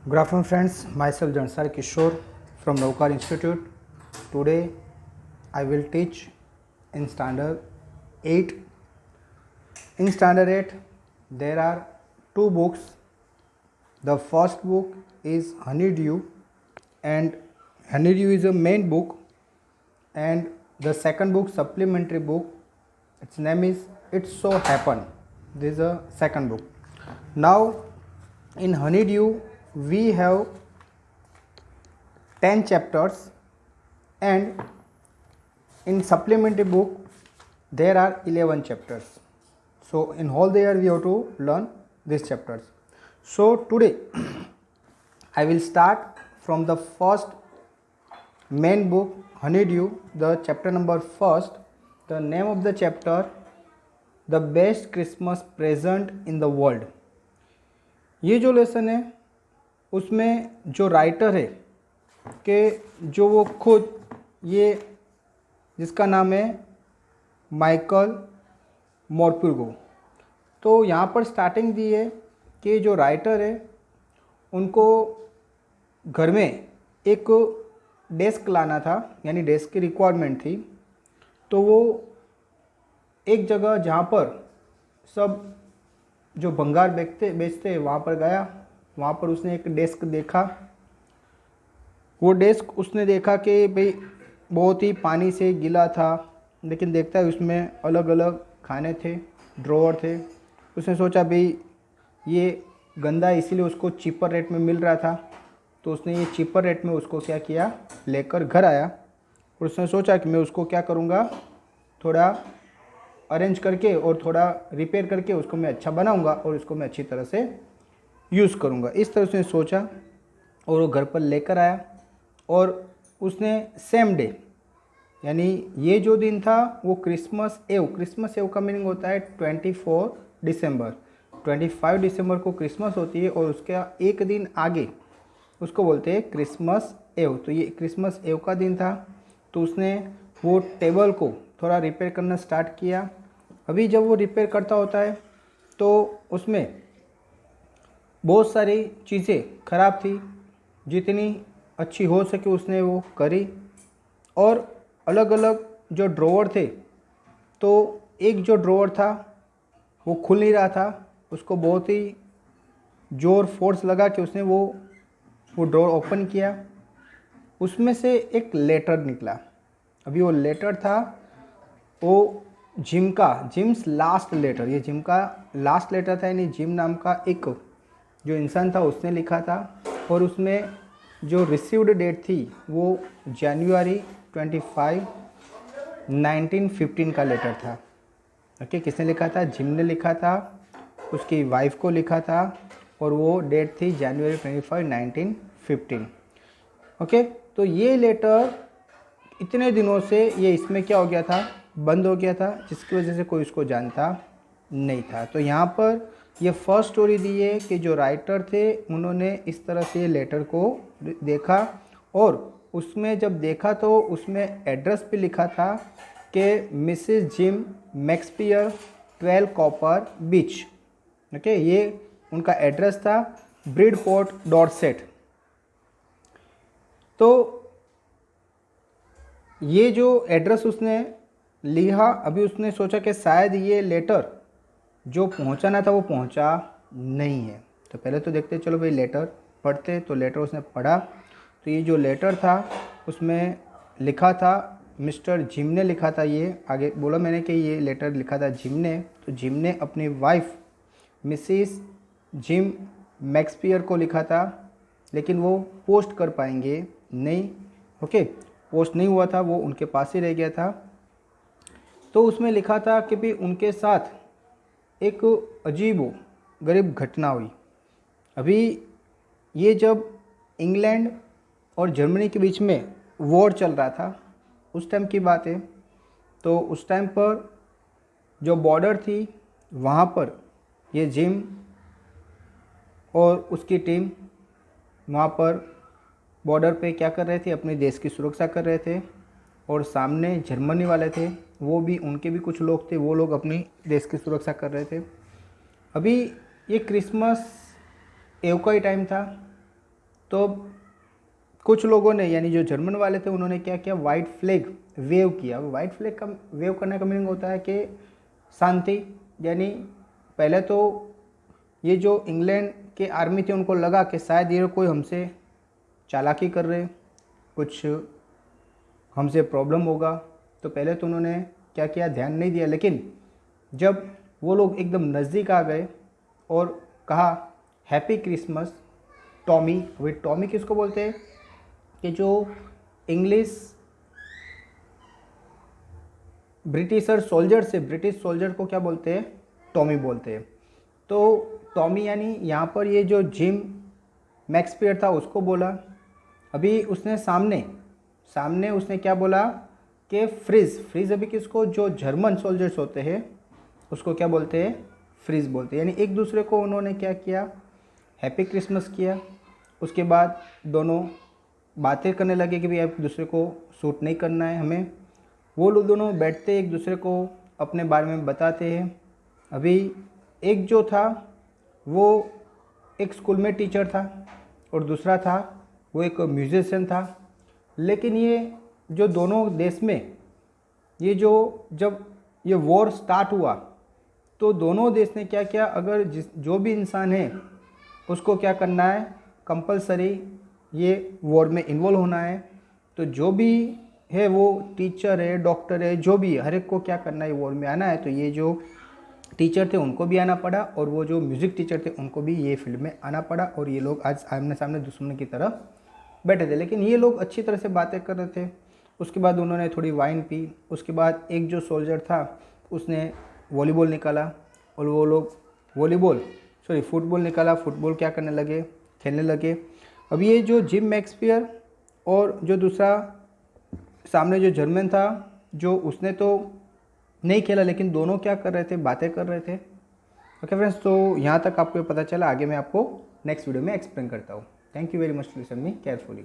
Good afternoon, friends. Myself Jansar Kishore from Naukar Institute. Today, I will teach in Standard 8. In Standard 8, there are two books. The first book is Honeydew, and Honeydew is a main book, and the second book, supplementary book, its name is It So Happen. This is a second book. Now, in Honeydew, we have 10 chapters, and in supplementary book there are 11 chapters. So in whole year we have to learn these chapters. So today I will start from the first main book, Honeydew, the chapter number first. The name of the chapter, The Best Christmas Present in the World. ये जो lesson है उसमें जो writer है कि जो वो खुद ये जिसका नाम है माइकल मोरपुर्गो। तो यहाँ पर स्टार्टिंग दी है कि जो राइटर है उनको घर में एक डेस्क लाना था, यानी डेस्क की रिक्वायरमेंट थी। तो वो एक जगह जहाँ पर सब जो भंगार बेचते वहाँ पर गया। वहाँ पर उसने एक डेस्क देखा। वो डेस्क उसने देखा कि भाई बहुत ही पानी से गीला था, लेकिन देखता है उसमें अलग अलग खाने थे, ड्रॉवर थे। उसने सोचा भाई ये गंदा है, इसीलिए उसको चीपर रेट में मिल रहा था। तो उसने ये चीपर रेट में उसको क्या किया, लेकर घर आया। और उसने सोचा कि मैं उसको क्या करूँगा, थोड़ा अरेंज करके और थोड़ा रिपेयर करके उसको मैं अच्छा बनाऊँगा और उसको मैं अच्छी तरह से यूज़ करूँगा। इस तरह उसने सोचा और वो घर पर लेकर आया। और उसने सेम डे, यानी ये जो दिन था वो क्रिसमस एव का मीनिंग होता है 24 दिसंबर। 25 दिसंबर को क्रिसमस होती है और उसका एक दिन आगे उसको बोलते हैं क्रिसमस एव। तो ये क्रिसमस एव का दिन था। तो उसने वो टेबल को थोड़ा रिपेयर करना स्टार्ट किया। अभी जब वो रिपेयर करता होता है तो उसमें बहुत सारी चीज़ें ख़राब थी। जितनी अच्छी हो सके उसने वो करी। और अलग अलग जो ड्रॉवर थे, तो एक जो ड्रॉवर था वो खुल नहीं रहा था। उसको बहुत ही ज़ोर फोर्स लगा कि उसने वो ड्रॉवर ओपन किया। उसमें से एक लेटर निकला। अभी वो लेटर था वो जिम्स लास्ट लेटर। ये जिम का लास्ट लेटर था, यानी जिम नाम का एक जो इंसान था उसने लिखा था। और उसमें जो रिसीव्ड डेट थी वो जनवरी 25, 1915 का लेटर था। ओके, किसने लिखा था? जिम ने लिखा था, उसकी वाइफ को लिखा था। और वो डेट थी जनवरी 25, 1915। ओके, तो ये लेटर इतने दिनों से ये इसमें क्या हो गया था, बंद हो गया था, जिसकी वजह से कोई उसको जानता नहीं था। तो यहाँ पर ये फर्स्ट स्टोरी दी है कि जो राइटर थे उन्होंने इस तरह से लेटर को देखा। और उसमें जब देखा तो उसमें एड्रेस पे लिखा था कि मिसेस जिम मैक्सपियर 12 कॉपर बीच। ओके, ये उनका एड्रेस था, ब्रिडपोर्ट डॉर्सेट। तो ये जो एड्रेस उसने लिखा, अभी उसने सोचा कि शायद ये लेटर जो पहुंचाना था वो पहुंचा नहीं है। तो पहले तो देखते चलो भाई लेटर पढ़ते। तो लेटर उसने पढ़ा। तो ये जो लेटर था उसमें लिखा था, मिस्टर जिम ने लिखा था। ये आगे बोला मैंने कि ये लेटर लिखा था जिम ने। तो जिम ने अपनी वाइफ मिसेस जिम मैक्सपियर को लिखा था, लेकिन वो पोस्ट कर पाएंगे नहीं। ओके, पोस्ट नहीं हुआ था, वो उनके पास ही रह गया था। तो उसमें लिखा था कि भी उनके साथ एक अजीब गरीब घटना हुई। अभी ये जब इंग्लैंड और जर्मनी के बीच में वॉर चल रहा था, उस टाइम की बात है। तो उस टाइम पर जो बॉर्डर थी वहाँ पर ये जिम और उसकी टीम वहाँ पर बॉर्डर पे क्या कर रहे थे, अपने देश की सुरक्षा कर रहे थे। और सामने जर्मनी वाले थे, वो भी उनके भी कुछ लोग थे, वो लोग अपनी देश की सुरक्षा कर रहे थे। अभी ये क्रिसमस एव का ही टाइम था। तो कुछ लोगों ने यानी जो जर्मन वाले थे उन्होंने क्या किया, वाइट फ्लैग वेव किया। वाइट फ्लैग का वेव करने का मीनिंग होता है कि शांति, यानी पहले तो ये जो इंग्लैंड के आर्मी थे उनको लगा कि शायद ये कोई हमसे चालाकी कर रहे, कुछ हमसे प्रॉब्लम होगा, तो पहले तो उन्होंने क्या किया, ध्यान नहीं दिया। लेकिन जब वो लोग एकदम नज़दीक आ गए और कहा हैप्पी क्रिसमस टॉमी। अभी टॉमी किसको बोलते हैं कि जो इंग्लिश ब्रिटिशर सोल्जर से, ब्रिटिश सोल्जर को क्या बोलते हैं, टॉमी बोलते हैं। तो टॉमी यानी यहाँ पर ये जो जिम मैक्सपियर था उसको बोला। अभी उसने सामने उसने क्या बोला कि फ्रीज अभी किसको, जो जर्मन सोल्जर्स होते हैं उसको क्या बोलते हैं, फ्रीज बोलते हैं। यानी एक दूसरे को उन्होंने क्या किया, हैप्पी क्रिसमस किया। उसके बाद दोनों बातें करने लगे कि भाई एक दूसरे को शूट नहीं करना है हमें। वो लोग दोनों बैठते एक दूसरे को अपने बारे में बताते हैं। अभी एक जो था वो एक स्कूल में टीचर था और दूसरा था वो एक म्यूजिशियन था। लेकिन ये जो दोनों देश में ये जब ये वॉर स्टार्ट हुआ तो दोनों देश ने क्या किया, अगर जो भी इंसान है उसको क्या करना है, कंपलसरी ये वॉर में इन्वॉल्व होना है। तो जो भी है वो टीचर है, डॉक्टर है, जो भी है, हर एक को क्या करना है, वॉर में आना है। तो ये जो टीचर थे उनको भी आना पड़ा और वो जो म्यूज़िक टीचर थे उनको भी ये फील्ड में आना पड़ा। और ये लोग आज आमने सामने दुश्मन की तरह बैठे थे, लेकिन ये लोग अच्छी तरह से बातें कर रहे थे। उसके बाद उन्होंने थोड़ी वाइन पी। उसके बाद एक जो सोल्जर था उसने वॉलीबॉल निकाला और वो लोग फुटबॉल निकाला। फुटबॉल क्या करने लगे, खेलने लगे। अब ये जो जिम मैक्सपियर और जो दूसरा सामने जो जर्मन था, जो उसने तो नहीं खेला, लेकिन दोनों क्या कर रहे थे, बातें कर रहे थे। ओके फ्रेंड्स, तो यहाँ तक आपको पता चला। आगे मैं आपको नेक्स्ट वीडियो में एक्सप्लेन करता हूँ। Thank you very much, listen me carefully.